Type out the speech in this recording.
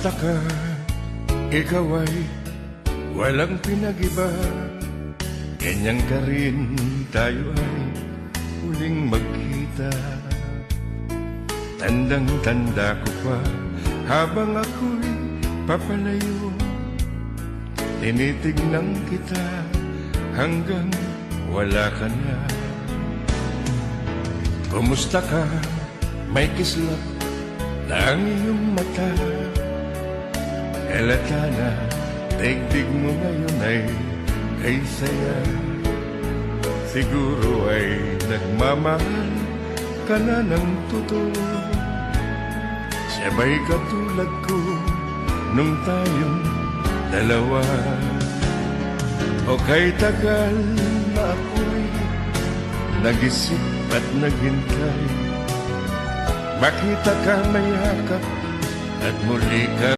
Kumusta ka? Ikaw ay walang pinag-iba. Ganyan ka rin, tayo ay huling magkita. Tandang-tanda ko pa, habang ako'y papalayo, tinitignan kita hanggang wala ka na. Kumusta ka? May kislap na ang iyong mata. Halata na, daigdig mo ngayon ay kay saya. Siguro ay nagmamahal ka na ng totoo. Sabay katulad ko nung tayong dalawa. O kay tagal na ako'y nag-isip at naghintay, makita ka mayakap at muli ka